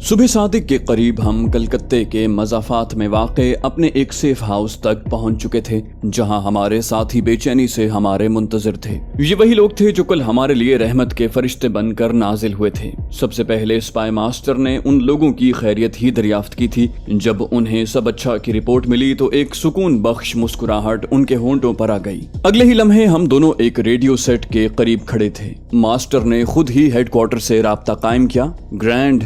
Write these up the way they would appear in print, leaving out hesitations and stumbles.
صبح صادق کے قریب ہم کلکتے کے مضافات میں واقع اپنے ایک سیف ہاؤس تک پہنچ چکے تھے، جہاں ہمارے ساتھی بے چینی سے ہمارے منتظر تھے۔ یہ وہی لوگ تھے جو کل ہمارے لیے رحمت کے فرشتے بن کر نازل ہوئے تھے۔ سب سے پہلے سپائی ماسٹر نے ان لوگوں کی خیریت ہی دریافت کی تھی۔ جب انہیں سب اچھا کی رپورٹ ملی تو ایک سکون بخش مسکراہٹ ان کے ہونٹوں پر آ گئی۔ اگلے ہی لمحے ہم دونوں ایک ریڈیو سیٹ کے قریب کھڑے تھے۔ ماسٹر نے خود ہی ہیڈ کوارٹر سے رابطہ قائم کیا۔ Grand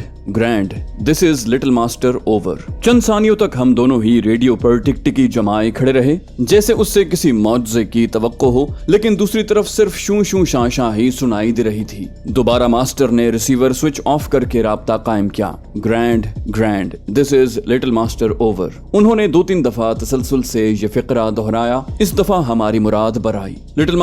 this is little master over. چند ثانیوں تک ہم دونوں ہی ریڈیو پر ٹکٹکی جمائے کھڑے رہے، جیسے اس سے کسی معجزے کی توقع ہو، لیکن دوسری طرف صرف شوں شوں شاں شاں ہی سنائی دے رہی تھی۔ دوبارہ ماسٹر نے ریسیور سوئچ آف کر کے رابطہ قائم کیا۔ Grand this is little master over. انہوں نے 2-3 دفعہ تسلسل سے یہ فقرہ دہرایا۔ اس دفعہ ہماری مراد بر آئی۔ Little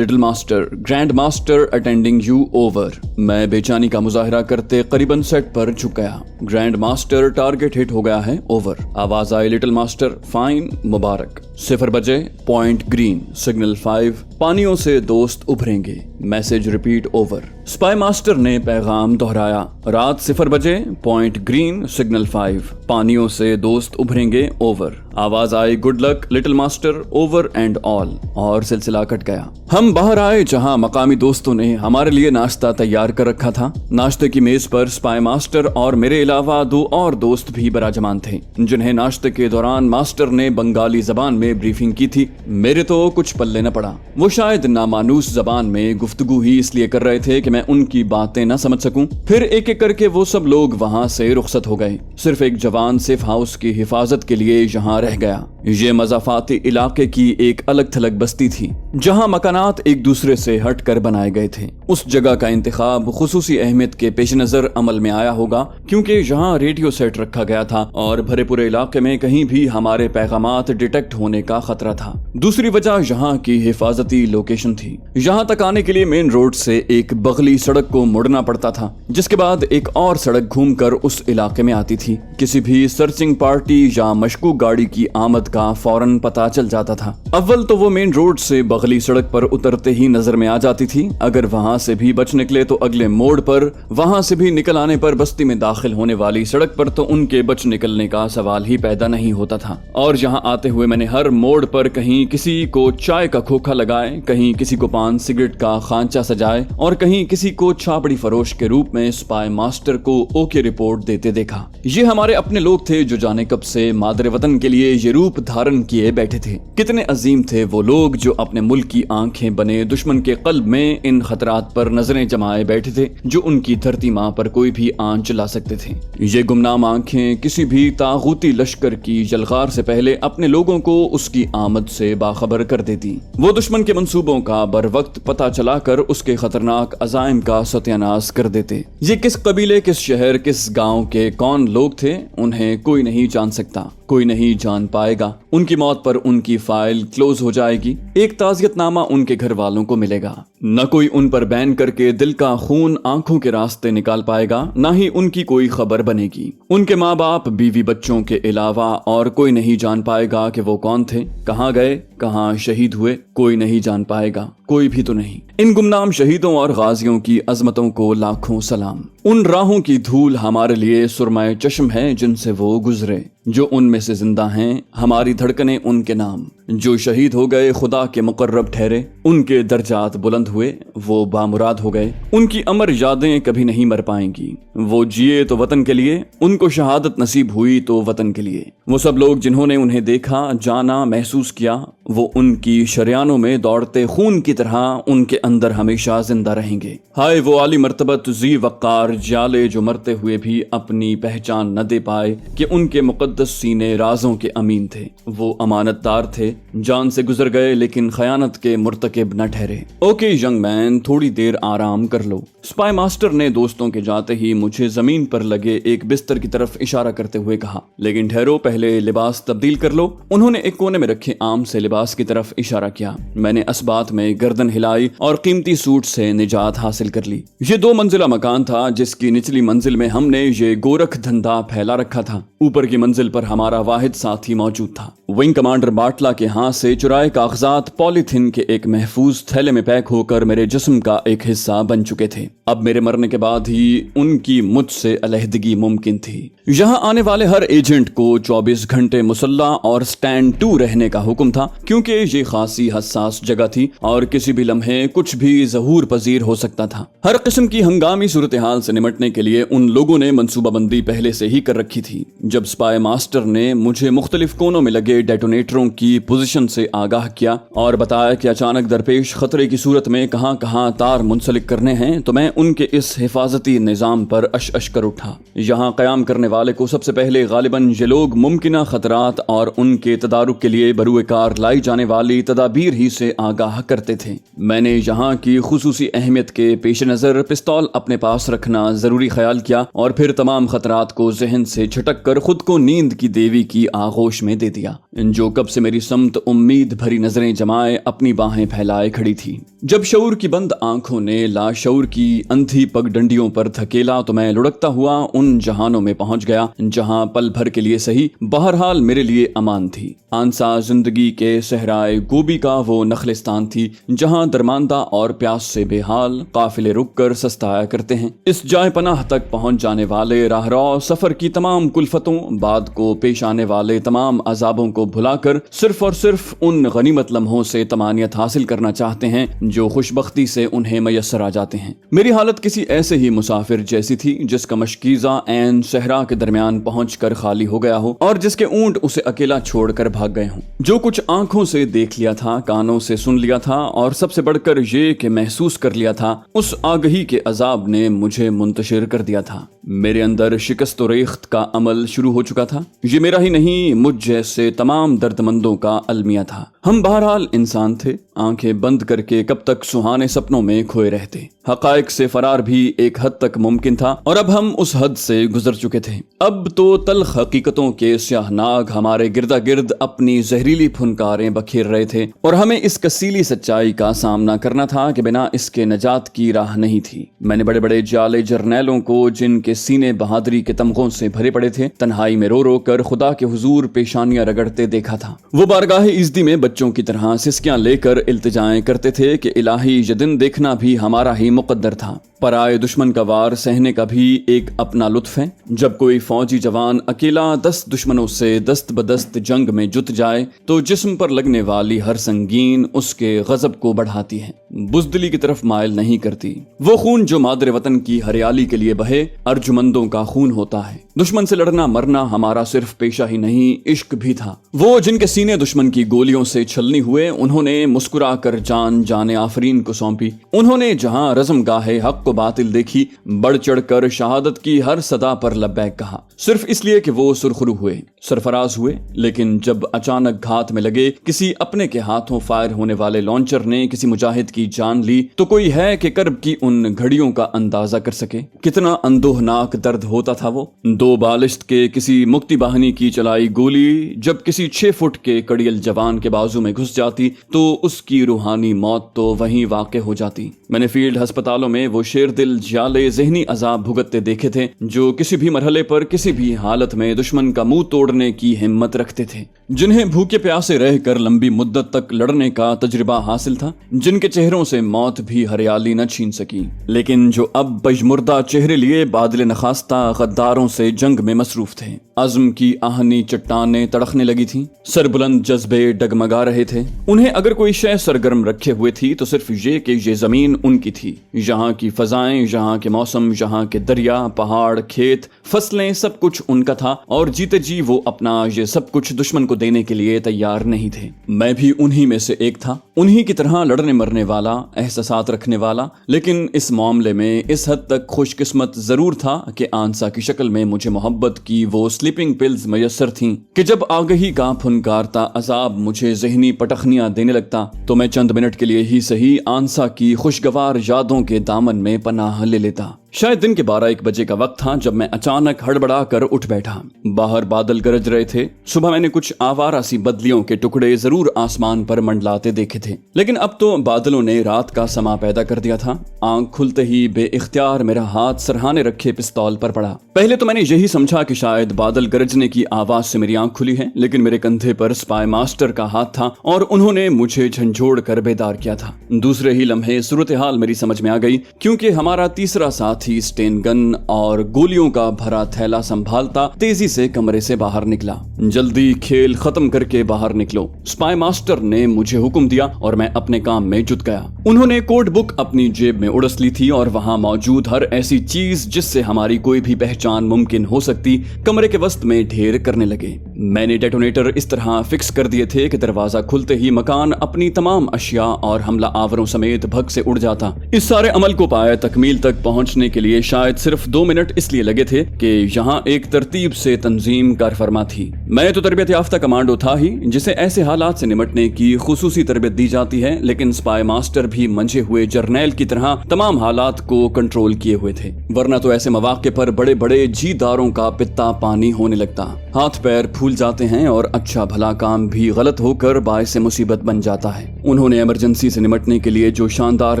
master grand master attending you over. میں بے چینی کا مظاہرہ کرتے قریباً سیٹ پر جھک گیا۔ گرینڈ ماسٹر ٹارگٹ ہٹ ہو گیا ہے، اوور۔ آواز آئی لٹل ماسٹر فائن، مبارک۔ 0 بجے، پوائنٹ گرین، سگنل 5، پانیوں سے دوست ابھریں گے، message repeat, over. Spy master نے پیغام دہرایا۔ رات 0 بجے، پوائنٹ گرین، سگنل 5، پانیوں سے دوست ابھریں گے، اوور۔ آواز آئی good luck little master, over and all, اور سلسلہ کٹ گیا۔ ہم باہر آئے جہاں مقامی دوستوں نے ہمارے لیے ناشتہ تیار کر رکھا تھا۔ ناشتے کی میز پر سپائی ماسٹر اور میرے علاوہ 2 اور دوست بھی براجمان تھے، جنہیں ناشتے کے دوران ماسٹر نے بنگالی زبان میں بریفنگ کی تھی۔ میرے تو کچھ پلے نہ پڑا۔ وہ شاید نامانوس زبان میں گفتگو ہی اس لیے کر رہے تھے کہ میں ان کی باتیں نہ سمجھ سکوں۔ پھر ایک ایک کر کے وہ سب لوگ وہاں سے رخصت ہو گئے۔ صرف ایک جوان سیف ہاؤس کی حفاظت کے لیے یہاں رہ گیا۔ یہ مضافاتی علاقے کی ایک الگ تھلگ بستی تھی، جہاں مکانات ایک دوسرے سے ہٹ کر بنائے گئے تھے۔ اس جگہ کا انتخاب خصوصی اہمیت کے پیش نظر عمل میں آیا ہوگا، کیونکہ یہاں ریڈیو سیٹ رکھا گیا تھا اور بھرے پورے علاقے میں کہیں بھی ہمارے پیغامات ڈیٹیکٹ ہونے کا خطرہ تھا۔ دوسری وجہ یہاں کی حفاظتی لوکیشن تھی۔ یہاں تک آنے کے لیے مین روڈ سے ایک بغلی سڑک کو مڑنا پڑتا تھا، جس کے بعد ایک اور سڑک گھوم کر اس علاقے میں آتی تھی۔ کسی بھی سرچنگ پارٹی یا مشکوک گاڑی کی آمد کا فوراً پتہ چل جاتا تھا۔ اول تو وہ مین روڈ سے بغلی سڑک پر اترتے ہی نظر میں آ جاتی تھی۔ اگر وہاں سے بھی بچ نکلے تو اگلے موڑ پر، وہاں سے بھی نکل آنے پر بستی میں داخل ہونے والی سڑک پر تو ان کے بچ نکلنے کا سوال ہی پیدا نہیں ہوتا تھا۔ اور یہاں آتے ہوئے میں نے ہر موڑ پر کہیں کسی کو چائے کا کھوکھا لگائے، کہیں کسی کو پان سگریٹ کا خانچہ سجائے، اور کہیں کسی کو چھاپڑی فروش کے روپ میں سپائی ماسٹر کو اوکے رپورٹ دیتے دیکھا۔ یہ ہمارے اپنے لوگ تھے جو جانے کب سے مادر وطن کے لیے یہ روپ دھارن کیے بیٹھے تھے۔ کتنے عظیم تھے وہ لوگ جو اپنے ملک کی آنکھیں بنے دشمن کے قلب میں ان خطرات پر نظریں جمائے بیٹھے تھے جو ان کی دھرتی ماں پر کوئی بھی آنچ لا سکتے تھے۔ یہ گمنام آنکھیں کسی بھی طاغوتی لشکر کی جلغار سے پہلے اپنے لوگوں کو اس کی آمد سے باخبر کر دیتی۔ وہ دشمن کے منصوبوں کا بر وقت پتہ چلا کر اس کے خطرناک عزائم کا ستیاناز کر دیتے۔ یہ کس قبیلے، کس شہر، کس گاؤں کے کون لوگ تھے، انہیں کوئی نہیں جان سکتا، کوئی نہیں جان پائے گا۔ ان کی موت پر ان کی فائل کلوز ہو جائے گی، ایک تعزیت نامہ ان کے گھر والوں کو ملے گا۔ نہ کوئی ان پر بین کر کے دل کا خون آنکھوں کے راستے نکال پائے گا، نہ ہی ان کی کوئی خبر بنے گی۔ ان کے ماں باپ، بیوی، بچوں کے علاوہ اور کوئی نہیں جان پائے گا کہ وہ کون تھے، کہاں گئے، کہاں شہید ہوئے، کوئی نہیں جان پائے گا، کوئی بھی تو نہیں۔ ان گمنام شہیدوں اور غازیوں کی عظمتوں کو لاکھوں سلام۔ ان راہوں کی دھول ہمارے لیے سرمائے چشم ہے جن سے وہ گزرے۔ جو ان میں سے زندہ ہیں، ہماری دھڑکنیں ان کے نام۔ جو شہید ہو گئے، خدا کے مقرب ٹھہرے، ان کے درجات بلند ہوئے، وہ بامراد ہو گئے۔ ان کی امر یادیں کبھی نہیں مر پائیں گی۔ وہ جیے تو وطن کے لیے، ان کو شہادت نصیب ہوئی تو وطن کے لیے۔ وہ سب لوگ جنہوں نے انہیں دیکھا، جانا، محسوس کیا، وہ ان کی شریانوں میں دوڑتے خون کی طرح ان کے اندر ہمیشہ زندہ رہیں گے۔ ہائے وہ عالی مرتبت ذی وقار جالے جو مرتے ہوئے بھی اپنی پہچان نہ دے پائے کہ ان کے مقدس سینے رازوں کے امین تھے۔ وہ امانت دار تھے، جان سے گزر گئے لیکن خیانت کے مرتکب نہ ٹھہرے۔ اوکے ینگ مین، تھوڑی دیر آرام کر لو۔ سپائی ماسٹر نے دوستوں کے جاتے ہی مجھے زمین پر لگے ایک بستر کی طرف اشارہ کرتے ہوئے کہا، لیکن ٹھہرو، پہلے لباس تبدیل کر لو۔ انہوں نے ایک کونے میں رکھے عام سے لباس کی طرف اشارہ کیا۔ میں نے اسبات میں گردن ہلائی اور قیمتی سوٹ سے نجات حاصل کر لی۔ یہ 2 منزلہ مکان تھا جس کی نچلی منزل میں ہم نے یہ گورکھ دھندا پھیلا رکھا تھا۔ اوپر کی منزل پر ہمارا واحد ساتھی موجود تھا۔ ونگ کمانڈر باٹلا کے ہاتھ سے چرائے کاغذات پولیتھین کے ایک محفوظ تھیلے میں پیک ہو کر میرے جسم کا ایک حصہ بن چکے تھے۔ اب میرے مرنے کے بعد ہی ان کی مجھ سے علیحدگی ممکن تھی۔ یہاں آنے والے ہر ایجنٹ کو 24 گھنٹے مسلح اور سٹینڈ ٹو رہنے کا حکم تھا، کیونکہ یہ خاصی حساس جگہ تھی اور کسی بھی لمحے کچھ بھی ظہور پذیر ہو سکتا تھا۔ ہر قسم کی ہنگامی صورتحال سے نمٹنے کے لیے ان لوگوں نے منصوبہ بندی پہلے سے ہی کر رکھی تھی۔ جب سپائی ماسٹر نے مجھے مختلف کونوں میں لگے ڈیٹونیٹروں کی پوزیشن سے آگاہ کیا اور بتایا کہ اچانک درپیش خطرے کی صورت میں کہاں کہاں تار منسلک کرنے ہیں، تو میں ان کے اس حفاظتی نظام پر اش کر اٹھا۔ یہاں قیام کرنے والے کو سب سے پہلے غالباً یہ لوگ ممکنہ خطرات اور ان کے تدارک کے لیے بروئے کار لائی جانے والی تدابیر ہی سے آگاہ کرتے تھے۔ میں نے یہاں کی خصوصی اہمیت کے پیش نظر پستول اپنے پاس رکھنا ضروری خیال کیا اور پھر تمام خطرات کو ذہن سے جھٹک کر خود کو نیند کی دیوی کی آغوش میں دے دیا، جو کب سے میری سمت امید بھری نظریں جمائے اپنی باہیں پھیلائے کھڑی تھی۔ جب شعور کی بند آنکھوں نے لاشعور کی اندھی پگ ڈنڈیوں پر دھکیلا تو میں لڑکتا ہوا ان جہانوں میں پہنچ گیا جہاں پل بھر کے لیے صحیح بہرحال میرے لیے امان تھی۔ آنسا زندگی کے صحرائے گوبی کا وہ نخلستان تھی جہاں درماندہ اور پیاس سے بے حال قافلے رک کر سستایا کرتے ہیں۔ اس جائے پناہ تک پہنچ جانے والے راہ رو سفر کی تمام کلفتوں، بعد کو پیش آنے والے تمام عذابوں کو بھلا کر صرف اور صرف ان غنیمت لمحوں سے طمانینت حاصل کرنا چاہتے ہیں جو خوش بختی سے انہیں میسر آ جاتے ہیں۔ میری حالت کسی ایسے ہی مسافر جیسی تھی جس کا مشکیزہ عین صحرا کے درمیان پہنچ کر خالی ہو گیا ہو اور جس کے اونٹ اسے اکیلا چھوڑ کر بھاگ گئے ہوں۔ جو کچھ آنکھوں سے دیکھ لیا تھا، کانوں سے سن لیا تھا اور سب سے بڑھ کر یہ کہ محسوس کر لیا تھا، اس آگہی کے عذاب نے مجھے منتشر کر دیا تھا۔ میرے اندر شکست و ریخت کا عمل شروع ہو چکا تھا۔ یہ میرا ہی نہیں، مجھ جیسے تمام دردمندوں کا المیہ تھا۔ ہم بہرحال انسان تھے، آنکھیں بند کر کے کب تک سہانے سپنوں میں کھوئے رہتے۔ حقائق سے فرار بھی ایک حد تک ممکن تھا اور اب ہم اس حد سے گزر چکے تھے۔ اب تو تلخ حقیقتوں کے سیاہ ناگ ہمارے گردا گرد اپنی زہریلی پھنکاریں بکھیر رہے تھے اور ہمیں اس کسیلی سچائی کا سامنا کرنا تھا کہ بنا اس کے نجات کی راہ نہیں تھی۔ میں نے بڑے بڑے جالے جرنیلوں کو جن کے سینے بہادری کے تمغوں سے بھرے پڑے تھے تنہائی میں رو رو کر خدا کے حضور پیشانیاں رگڑتے دیکھا تھا۔ وہ بارگاہ عزدی میں بچوں کی طرح سسکیاں لے کر التجائیں کرتے تھے کہ الہی یہ دن دیکھنا بھی ہمارا ہی مقدر تھا۔ پرائے دشمن کا وار سہنے کا بھی ایک اپنا لطف ہے۔ جب کوئی فوجی جوان اکیلا 10 دشمنوں سے دست بدست جنگ میں جت جائے تو جسم پر لگنے والی ہر سنگین اس کے غضب کو بڑھاتی ہے، بزدلی کی طرف مائل نہیں کرتی۔ وہ خون جو مادر وطن کی ہریالی کے لیے بہے ارجمندوں کا خون ہوتا ہے۔ دشمن سے لڑنا مرنا ہمارا صرف پیشہ ہی نہیں، عشق بھی تھا۔ وہ جن کے سینے دشمن کی گولیوں سے چھلنی ہوئے، انہوں نے مسکرا کر جان آفرین کو سونپی۔ انہوں نے جہاں رزم گاہے حق کو باطل دیکھی، بڑھ چڑھ کر شہادت کی ہر صدا پر لبیک کہا، صرف اس لیے کہ وہ سرخرو ہوئے، سرفراز ہوئے۔ لیکن جب اچانک گھات میں لگے کسی اپنے کے ہاتھوں فائر ہونے والے لانچر نے کسی مجاہد کی جان لی تو کوئی ہے کہ کرب کی ان گھڑیوں کا اندازہ کر سکے؟ کتنا اندوہناک درد ہوتا تھا وہ۔ 2 بالشت کے کسی مکتی باہنی کی چلائی گولی جب کسی 6 فٹ کے کڑیل جوان کے بازو میں گھس جاتی تو اس کی روحانی موت تو وہیں واقع ہو جاتی۔ میں نے فیلڈ ہسپتالوں میں وہ شیر دل جالے ذہنی عذاب بھگتتے دیکھے تھے جو کسی بھی مرحلے پر کسی بھی حالت میں دشمن کا منہ توڑنے کی ہمت رکھتے تھے، جنہیں بھوکے پیاسے رہ کر لمبی مدت تک لڑنے کا تجربہ حاصل تھا، جن کے چہروں سے موت بھی ہریالی نہ چھین سکی، لیکن جو اب بجمردہ چہرے لیے بادل نخاستہ غداروں سے جنگ میں مصروف تھے۔ عزم کی آہنی چٹانیں تڑکنے لگی تھیں، سربلند جذبے ڈگمگا رہے تھے۔ انہیں اگر کوئی شے سرگرم رکھے ہوئے تھی تو صرف یہ کہ یہ زمین ان کی تھی، یہاں کی فضائیں، یہاں کے موسم، یہاں کے دریا، پہاڑ، کھیت، فصلیں، سب کچھ ان کا تھا اور جیتے جی وہ اپنا یہ سب کچھ دشمن کو دینے کے لیے تیار نہیں تھے۔ میں بھی انہی میں سے ایک تھا، انہی کی طرح لڑنے مرنے والا، احساسات رکھنے والا، لیکن اس معاملے میں اس حد تک خوش قسمت ضرور تھا کہ آنسا کی شکل میں مجھے محبت کی وہ سلیپنگ پلز میسر تھیں کہ جب آگہی کا پھنکارتا عذاب مجھے ذہنی پٹخنیاں دینے لگتا تو میں چند منٹ کے لیے ہی صحیح آنسا کی خوشگوار یادوں کے دامن میں پناہ لے لیتا۔ शायद दिन के 12-1 बजे का वक्त था जब मैं अचानक हड़बड़ा कर उठ बैठा। बाहर बादल गरज रहे थे। सुबह मैंने कुछ आवारा सी बदलियों के टुकड़े जरूर आसमान पर मंडलाते देखे थे, लेकिन अब तो बादलों ने रात का समा पैदा कर दिया था। आंख खुलते ही बेइख्तियार मेरा हाथ सरहाने रखे पिस्तौल पर पड़ा। पहले तो मैंने यही समझा कि शायद बादल गरजने की आवाज से मेरी आंख खुली है, लेकिन मेरे कंधे पर स्पाई मास्टर का हाथ था और उन्होंने मुझे झंझोड़ कर बेदार किया था। दूसरे ही लम्हे सूरत हाल मेरी समझ में आ गई, क्योंकि हमारा तीसरा साथी स्टेन गन और गोलियों का भरा थैला संभालता तेजी से कमरे से बाहर निकला। जल्दी खेल खत्म करके बाहर निकलो, स्पाई मास्टर ने मुझे हुक्म दिया और मैं अपने काम में जुट गया। उन्होंने कोड बुक अपनी जेब में उड़स ली थी और वहां मौजूद हर ऐसी चीज जिससे हमारी कोई भी पहचान मुमकिन हो सकती कमरे के वस्त में ढेर करने लगे। मैंने डेटोनेटर इस तरह फिक्स कर दिए थे कि दरवाजा खुलते ही मकान अपनी तमाम अशिया और हमला आवरों समेत भग से उड़ जाता। इस सारे अमल को पाए तकमील तक पहुंचने के लिए शायद सिर्फ 2 मिनट इसलिए लगे थे कि यहाँ एक तरतीब से तंजीम कार फरमा थी। मैं तो तरबियत याफ्ता कमांडो था ही, जिसे ऐसे हालात से निमटने की खुसूसी तरबियत दी जाती है, लेकिन स्पाई मास्टर भी मंझे हुए जर्नैल की तरह तमाम हालात को कंट्रोल किए हुए थे, वरना तो ऐसे मौके पर बड़े बड़े जीदारों का पित्ता पानी होने लगता, हाथ पैर फूल जाते हैं और अच्छा भला काम भी गलत होकर बायसे मुसीबत बन जाता है। उन्होंने इमरजेंसी से निमटने के लिए जो शानदार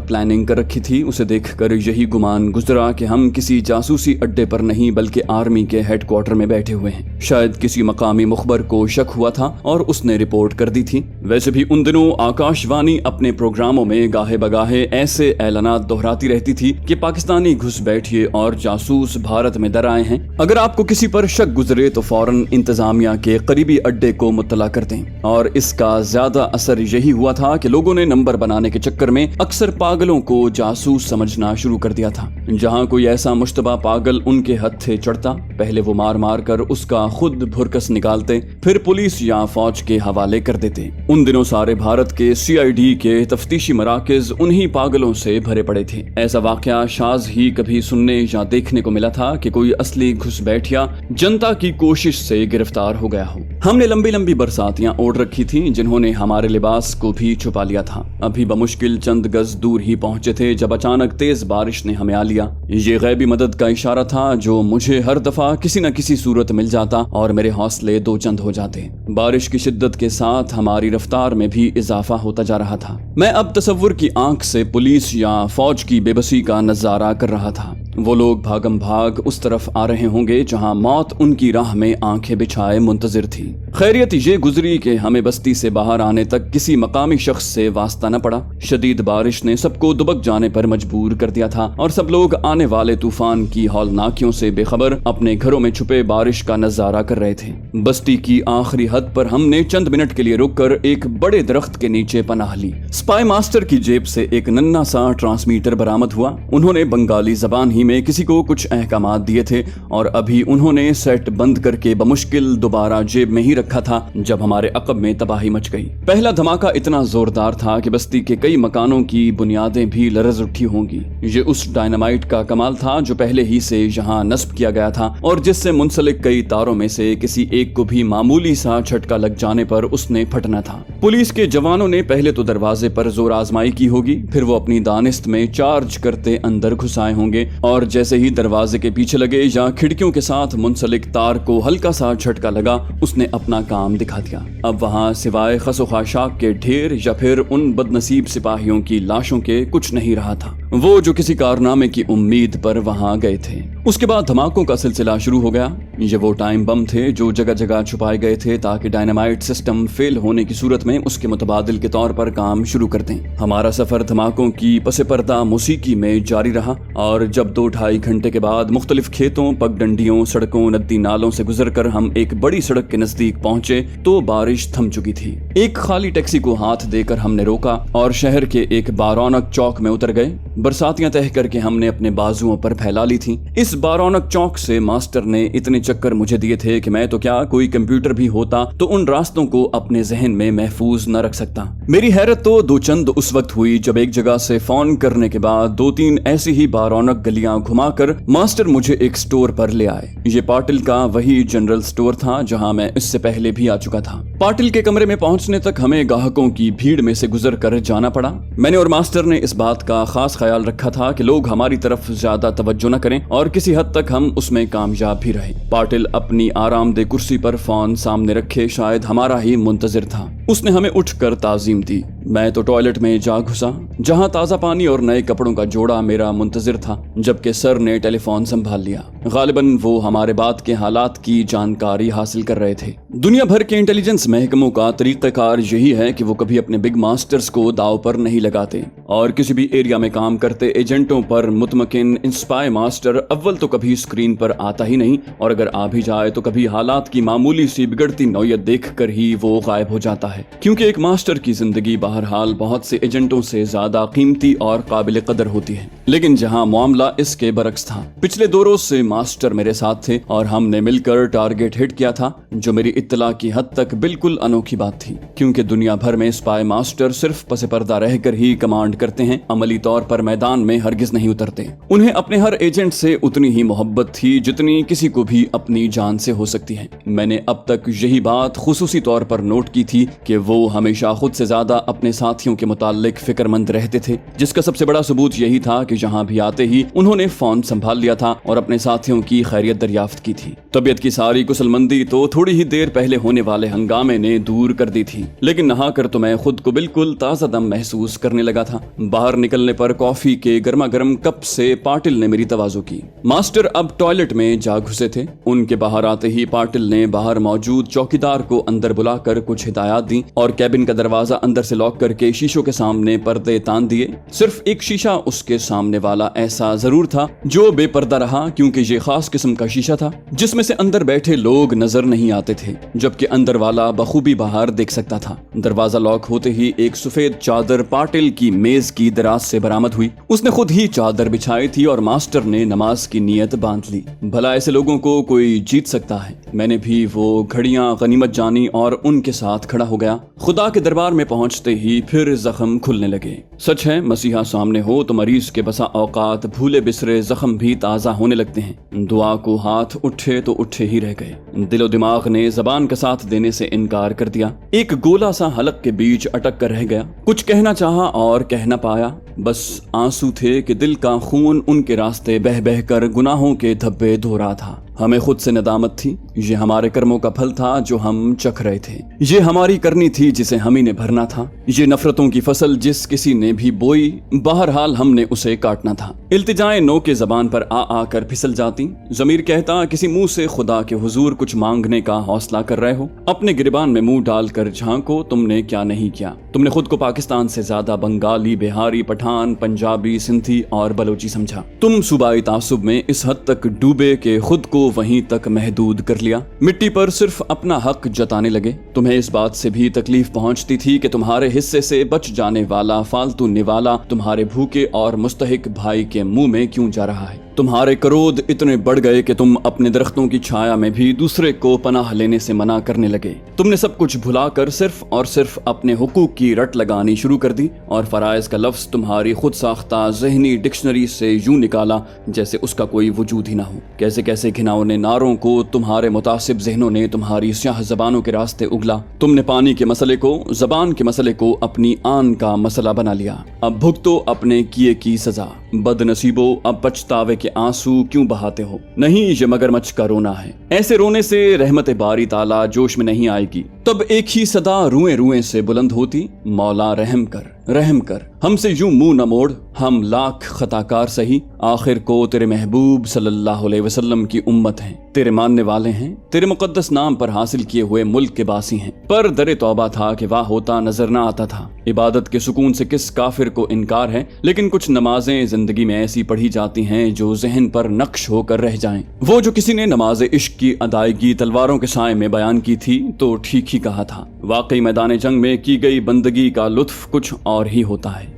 प्लानिंग कर रखी थी, उसे देखकर यही गुमान गुजरा कि हम किसी जासूसी अड्डे पर नहीं बल्कि आर्मी के हेडक्वार्टर में बैठे हुए हैं। शायद किसी मकामी मुखबर को शक हुआ था और उसने रिपोर्ट कर दी थी। वैसे भी उन दिनों आकाशवाणी अपने प्रोग्रामों में गाहे बगाहे ऐसे ऐलानात दोहराती रहती थी कि पाकिस्तानी घुसपैठिए और जासूस भारत में दर आए हैं। अगर आपको किसी पर शक गुजरे तो फौरन इंतजामिया के करीबी अड्डे को मुत्तला कर दें। और इसका ज्यादा असर यही हुआ था कि लोगों ने नंबर बनाने के चक्कर में अक्सर पागलों को जासूस समझना शुरू कर दिया था। जहां कोई ऐसा मुश्तबा पागल उनके हत्थे चढ़ता, पहले वो मार मार कर उसका खुद भुरकस निकालते, फिर पुलिस या फौज के हवाले कर देते। उन दिनों सारे भारत के CID के तफ्तीशी मराकज उन्हीं पागलों से भरे पड़े थे। ऐसा वाकया शाज ही कभी सुनने या देखने को मिला था कि कोई असली घुसपैठिया जनता की कोशिश से गिरफ्तार हो गया हो। हमने लंबी लंबी बरसातियां ओढ़ रखी थी, जिन्होंने हमारे लिबास को भी छुपा लिया था। अभी बमुश्किल चंद गज दूर ही पहुंचे थे जब अचानक तेज बारिश ने हमें आ लिया। ये गैबी मदद का इशारा था जो मुझे हर दफा किसी न किसी सूरत मिल जाता और मेरे हौसले दो चंद हो जाते। बारिश की शिद्दत के साथ हमारी रफ्तार में भी इजाफा होता जा रहा था। मैं अब तसव्वुर की आंख से पुलिस या फौज की बेबसी का नजारा कर रहा था। वो लोग भागम भाग उस तरफ आ रहे होंगे जहां मौत उनकी राह में आंखें बिछाए मुंतजिर थी। खैरियत ये गुजरी कि हमें बस्ती से बाहर आने तक किसी मकामी शख्स से वास्ता न पड़ा। शदीद बारिश ने सबको दुबक जाने पर मजबूर कर दिया था और सब लोग आने वाले तूफान की हौलनाकियों से बेखबर अपने घरों में छुपे बारिश का नजारा कर रहे थे। बस्ती की आखिरी हद पर हमने चंद मिनट के लिए रुककर एक बड़े दरख्त के नीचे पनाह ली। स्पाई मास्टर की जेब से एक नन्हा सा ट्रांसमीटर बरामद हुआ। उन्होंने बंगाली जबान ही में किसी को कुछ अहकामात दिए थे और अभी उन्होंने सेट बंद करके बमुश्किल दोबारा जेब में ही रखा था जब हमारे अकब में तबाही मच गई। पहला धमाका इतना जोरदार था कि बस्ती के कई मकानों की बुनियादें भी लरज उठी होंगी। ये उस डायनामाइट का कमाल था जो पहले ही से यहाँ नस्ब किया गया था और जिससे मुंसलिक कई तारों में से किसी एक को भी मामूली सा झटका लग जाने पर उसने फटना था। पुलिस के जवानों ने पहले तो दरवाजे पर जोर आजमाई की होगी, फिर वो अपनी दानिस्त में चार्ज करते अंदर घुस आए होंगे और जैसे ही दरवाजे के पीछे लगे या खिड़कियों के साथ मुंसलिक तार को हल्का सा झटका लगा, उसने अपना काम दिखा दिया। अब वहाँ सिवाय खसो खाशाक के ढेर या फिर उन बदनसीब सिपाहियों की लाशों के कुछ नहीं रहा था, वो जो किसी कारनामे की उम्मीद पर वहाँ गए थे। उसके बाद धमाकों का सिलसिला शुरू हो गया। ये वो टाइम बम थे जो जगह जगह छुपाए गए थे ताकि डायनामाइट सिस्टम फेल होने की सूरत में उसके मुतबादिल के तौर पर काम शुरू कर दें। हमारा सफर धमाकों की पसे पर्दा मौसीकी में जारी रहा और जब 2-2.5 घंटे के बाद मुख्तलिफ खेतों, पगडंडियों, सड़कों, नदी नालों से गुजरकर हम एक बड़ी सड़क के नजदीक पहुंचे तो बारिश थम चुकी थी। एक खाली टैक्सी को हाथ देकर हमने रोका और शहर के एक बारौनक चौक में उतर गए। बरसातियां तह करके हमने अपने बाजुओं पर फैला ली थी। इस बारौनक चौक से मास्टर ने इतने चक्कर मुझे दिए थे कि मैं तो क्या कोई कंप्यूटर भी होता तो उन रास्तों को अपने जहन में महफूज न रख सकता। मेरी हैरत तो दो चंद उस वक्त हुई जब एक जगह से फोन करने के बाद 2-3 ऐसी ही बारौनक गलियां घुमाकर मास्टर मुझे एक स्टोर पर ले आए। ये पाटिल का वही जनरल स्टोर था जहां मैं इससे पहले भी आ चुका था। पाटिल के कमरे में पहुंचने तक हमें ग्राहकों की भीड़ में से गुजर कर जाना पड़ा। मैंने और मास्टर ने इस बात का खास ख्याल रखा था कि लोग हमारी तरफ ज्यादा तवज्जो न करें और किसी हद तक हम उसमें कामयाब भी रहे। पाटिल अपनी आरामदेह कुर्सी पर फोन सामने रखे शायद हमारा ही मुंतजिर था। उसने हमें उठकर ताजीम दी। मैं तो टॉयलेट में जा घुसा जहां ताजा पानी और नए कपड़ों का जोड़ा मेरा मुंतजिर था, जबकि सर ने टेलीफोन संभाल लिया। गालिबन वो हमारे बाद के हालात की जानकारी हासिल कर रहे थे। दुनिया भर के इंटेलिजेंस महकमों का तरीक़ाकार यही है कि वो कभी अपने बिग मास्टर्स को दाव पर नहीं लगाते और किसी भी एरिया में काम करते एजेंटों पर मुतमकिन स्पाई मास्टर अव्वल तो कभी स्क्रीन पर आता ही नहीं, और अगर आ भी जाए तो कभी हालात की मामूली सी बिगड़ती नौयत देखकर ही वो गायब हो जाता है, क्योंकि एक मास्टर की जिंदगी बहरहाल बहुत से एजेंटों से ज्यादा कीमती और काबिल कदर होती है। लेकिन जहां मामला इसके बरक्स था, पिछले 2 रोज से मास्टर मेरे साथ थे और हमने मिलकर टारगेट हिट किया था, जो मेरी इत्तला की हद तक बिल्कुल अनोखी बात थी, क्योंकि दुनिया भर में स्पाई मास्टर सिर्फ पसे पर्दा रहकर ही कमांड करते हैं, अमली तौर पर मैदान में हरगिज नहीं उतरते। उन्हें अपने हर एजेंट से उतनी ही मोहब्बत थी जितनी किसी को भी अपनी जान से हो सकती है। मैंने अब तक यही बात खुसूसी तौर पर नोट की थी कि वो हमेशा खुद से ज्यादा अपने साथियों के मुताल्लिक फिक्रमंद रहते थे, जिसका सबसे बड़ा सबूत यही था कि जहां भी आते ही उन्होंने फोन संभाल लिया था और अपने साथियों की खैरियत दरियाफ्त की थी। तबीयत की सारी कुसलमंदी तो थोड़ी ही देर पहले होने वाले हंगामे ने दूर कर दी थी, लेकिन नहाकर तो मैं खुद को बिल्कुल ताजा दम महसूस करने लगा था। बाहर निकलने पर कॉफी के गर्मा गर्म कप से पाटिल ने मेरी तवाज़ो की। मास्टर अब टॉयलेट में जा घुसे थे। उनके बाहर आते ही पाटिल ने बाहर मौजूद चौकीदार को अंदर बुलाकर कुछ हिदायत दी और कैबिन का दरवाजा अंदर से लॉक करके शीशों के सामने पर्दे तान दिए। सिर्फ एक शीशा उसके सामने वाला ऐसा जरूर था जो बेपर्दा रहा, क्योंकि ये खास किस्म का शीशा था जिसमें से अंदर बैठे लोग नजर नहीं आते थे, जबकि अंदर वाला बखूबी बाहर देख सकता था। दरवाजा लॉक होते ही एक सफेद चादर पाटिल की मेज की दराज से बरामद हुई। उसने खुद ही चादर बिछाई थी और मास्टर ने नमाज की नियत बांध ली। भला ऐसे लोगों को कोई जीत सकता है। मैंने भी वो घड़ियां गनीमत जानी और उनके साथ खड़ा हो गया। खुदा के दरबार में पहुंचते ही फिर जख्म खुलने लगे। सच है, मसीहा सामने हो तो मरीज के बसा औकात भूले बिसरे जख्म भी ताजा होने लगते हैं। दुआ को हाथ उठे तो उठे ही रह गए। दिलो दिमाग ने जबान का साथ देने से इनकार कर दिया। एक गोला सा हलक के बीच अटक कर रह गया। कुछ कहना चाहा और कह न पाया। बस आंसू थे कि दिल का खून उनके रास्ते बह बह कर गुनाहों के धब्बे धो रहा था। हमें खुद से नदामत थी। ये हमारे कर्मों का फल था जो हम चख रहे थे। ये हमारी करनी थी जिसे हम ही ने भरना था। ये नफरतों की फसल जिस किसी ने भी बोई, बहरहाल हमने उसे काटना था। इल्तिजाएं नो के जबान पर आ आकर फिसल जाती। ज़मीर कहता किसी मुंह से खुदा के हुजूर कुछ मांगने का हौसला कर रहे हो। अपने गिरबान में मुंह डालकर झांको, तुमने क्या नहीं किया। तुमने खुद को पाकिस्तान से ज्यादा बंगाली, बिहारी, पठान, पंजाबी, सिंधी और बलोची समझा। तुम सूबाई तासुब में इस हद तक डूबे कि खुद को वहीं तक महदूद कर लिया। मिट्टी पर सिर्फ अपना हक जताने लगे। तुम्हें इस बात से भी तकलीफ पहुंचती थी कि तुम्हारे हिस्से से बच जाने वाला फालतू निवाला तुम्हारे भूखे और मुस्तहिक भाई के मुंह में क्यों जा रहा है। तुम्हारे क्रोध इतने बढ़ गए कि तुम अपने दरख्तों की छाया में भी दूसरे को पनाह लेने से मना करने लगे। तुमने सब कुछ भुलाकर सिर्फ और सिर्फ अपने हुकूक की रट लगानी शुरू कर दी और फराइज का लफ्ज तुम्हारी खुद साख्ता ज़हनी डिक्शनरी से यूं निकाला जैसे उसका कोई वजूद ही ना हो। कैसे कैसे घिनौने नारों को तुम्हारे मुतासिब ज़हनों ने तुम्हारी स्याह ज़बानों के रास्ते उगला। तुमने पानी के मसले को, ज़बान के मसले को अपनी आन का मसला बना लिया। अब भुगतो अपने किए की सजा। बदनसीबो, अब पछतावे के आंसू क्यों बहाते हो। नहीं, ये मगरमच्छ का रोना है। ऐसे रोने से रहमत बारी ताला जोश में नहीं आएगी। तब एक ही सदा रुएं रुएं से बुलंद होती, मौला रहम कर, रहम कर, हमसे यूं मुंह न मोड़, हम लाख खताकार सही, आखिर को तेरे महबूब सल्लल्लाहु अलैहि वसल्लम की उम्मत हैं, तेरे मानने वाले हैं, तेरे मुकद्दस नाम पर हासिल किए हुए मुल्क के बासी हैं। पर दरे तौबा था कि वाह होता नजर न आता था। इबादत के सुकून से किस काफिर को इनकार है, लेकिन कुछ नमाजें जिंदगी में ऐसी पढ़ी जाती हैं जो जहन पर नक्श होकर रह जाएं। वो जो किसी ने नमाज इश्क की अदायगी तलवारों के साए में बयान की थी तो ठीक ही कहा था। वाकई मैदान जंग में की गई बंदगी का लुत्फ कुछ और ही होता है।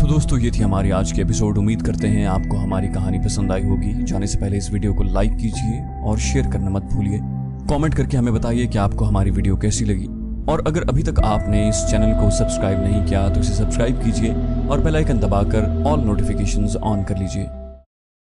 दोस्तों ये थी हमारी आज की एपिसोड। उम्मीद करते हैं आपको हमारी कहानी पसंद आई होगी। जाने से पहले इस वीडियो को लाइक कीजिए और शेयर करना मत भूलिए। कमेंट करके हमें बताइए कि आपको हमारी वीडियो कैसी लगी। और अगर अभी तक आपने इस चैनल को सब्सक्राइब नहीं किया तो इसे सब्सक्राइब कीजिए और बेल आइकन दबाकर ऑल नोटिफिकेशंस ऑन कर लीजिए।